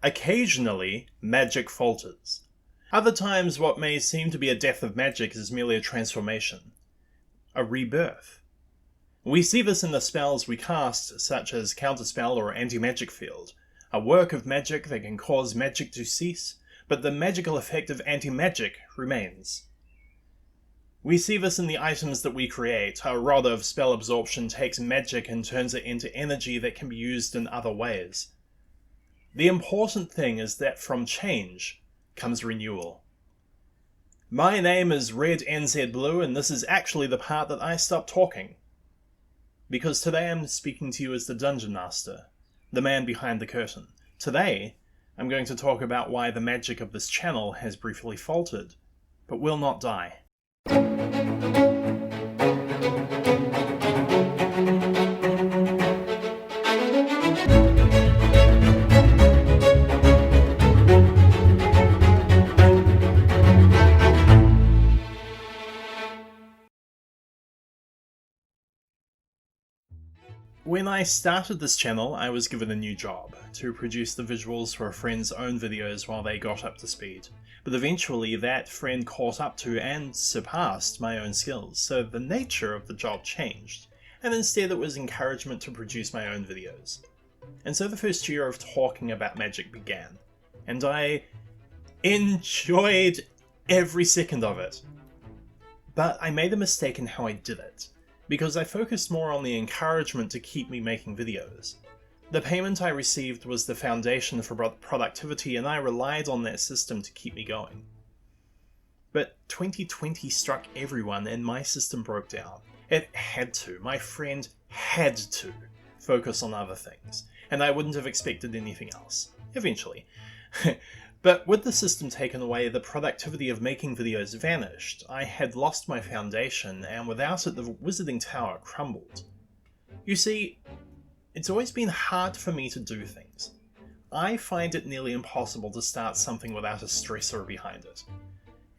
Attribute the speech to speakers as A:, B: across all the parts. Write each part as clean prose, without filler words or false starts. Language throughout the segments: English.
A: Occasionally, magic falters. Other times, what may seem to be a death of magic is merely a transformation. A rebirth. We see this in the spells we cast, such as Counterspell or Anti-Magic Field, a work of magic that can cause magic to cease, but the magical effect of anti-magic remains. We see this in the items that we create. A rod of spell absorption takes magic and turns it into energy that can be used in other ways. The important thing is that from change comes renewal. My name is Red NZ Blue, and this is actually the part that I stopped talking. Because today I'm speaking to you as the Dungeon Master, the man behind the curtain. Today, I'm going to talk about why the magic of this channel has briefly faltered, but will not die. When I started this channel, I was given a new job, to produce the visuals for a friend's own videos while they got up to speed. But eventually that friend caught up to and surpassed my own skills, so the nature of the job changed, and instead it was encouragement to produce my own videos. And so the first year of talking about magic began, and I enjoyed every second of it. But I made a mistake in how I did it, because I focused more on the encouragement to keep me making videos. The payment I received was the foundation for productivity, and I relied on that system to keep me going. But 2020 struck everyone and my system broke down. It had to. My friend had to focus on other things, and I wouldn't have expected anything else. Eventually. But with the system taken away, the productivity of making videos vanished. I had lost my foundation, and without it the Wizarding Tower crumbled. You see, it's always been hard for me to do things. I find it nearly impossible to start something without a stressor behind it.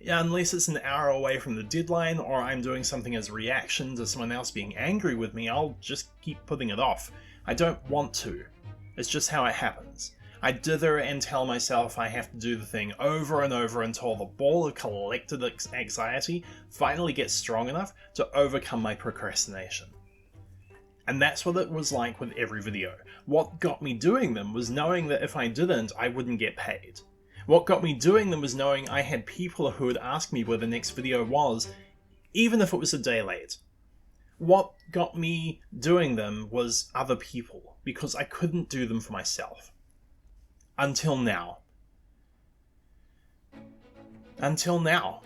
A: Unless it's an hour away from the deadline, or I'm doing something as a reaction to someone else being angry with me, I'll just keep putting it off. I don't want to. It's just how it happens. I dither and tell myself I have to do the thing over and over until the ball of collected anxiety finally gets strong enough to overcome my procrastination. And that's what it was like with every video. What got me doing them was knowing that if I didn't, I wouldn't get paid. What got me doing them was knowing I had people who would ask me where the next video was, even if it was a day late. What got me doing them was other people, because I couldn't do them for myself. Until now. Until now.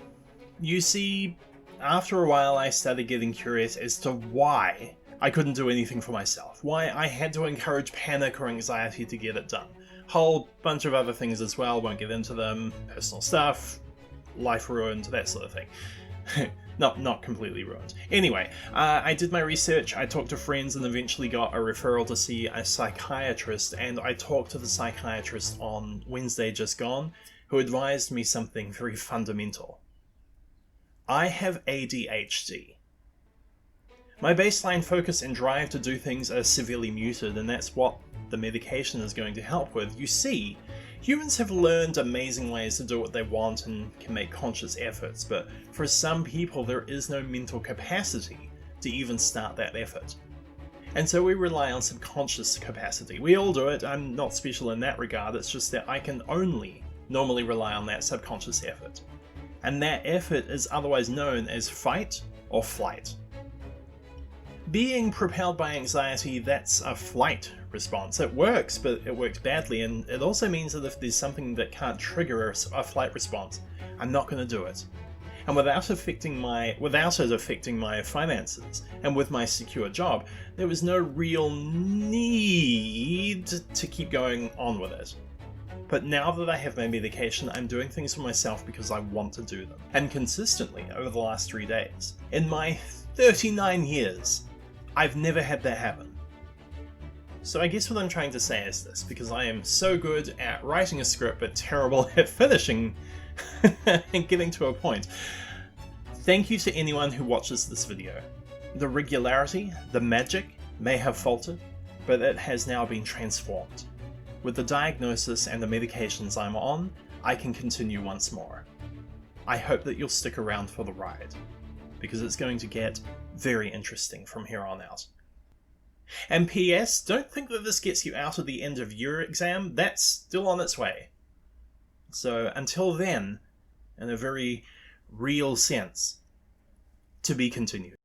A: You see, after a while I started getting curious as to why I couldn't do anything for myself. Why I had to encourage panic or anxiety to get it done. Whole bunch of other things as well, won't get into them. Personal stuff, life ruined, that sort of thing. Not completely ruined. Anyway, I did my research, I talked to friends, and eventually got a referral to see a psychiatrist, and I talked to the psychiatrist on Wednesday just gone, who advised me something very fundamental. I have ADHD. My baseline focus and drive to do things are severely muted, and that's what the medication is going to help with. You see, humans have learned amazing ways to do what they want and can make conscious efforts, but for some people there is no mental capacity to even start that effort. And so we rely on subconscious capacity. We all do it, I'm not special in that regard, it's just that I can only normally rely on that subconscious effort. And that effort is otherwise known as fight or flight. Being propelled by anxiety, that's a flight response. It works, but it works badly, and it also means that if there's something that can't trigger a flight response, I'm not going to do it. And without it affecting my finances, and with my secure job, there was no real need to keep going on with it. But now that I have my medication, I'm doing things for myself because I want to do them. And consistently over the last 3 days. In my 39 years, I've never had that happen. So I guess what I'm trying to say is this, because I am so good at writing a script but terrible at finishing and getting to a point. Thank you to anyone who watches this video. The regularity, the magic, may have faltered, but it has now been transformed. with the diagnosis and the medications I'm on, I can continue once more. I hope that you'll stick around for the ride, because it's going to get very interesting from here on out. And P.S., don't think that this gets you out of the end of year exam, that's still on its way. So until then, in a very real sense, to be continued.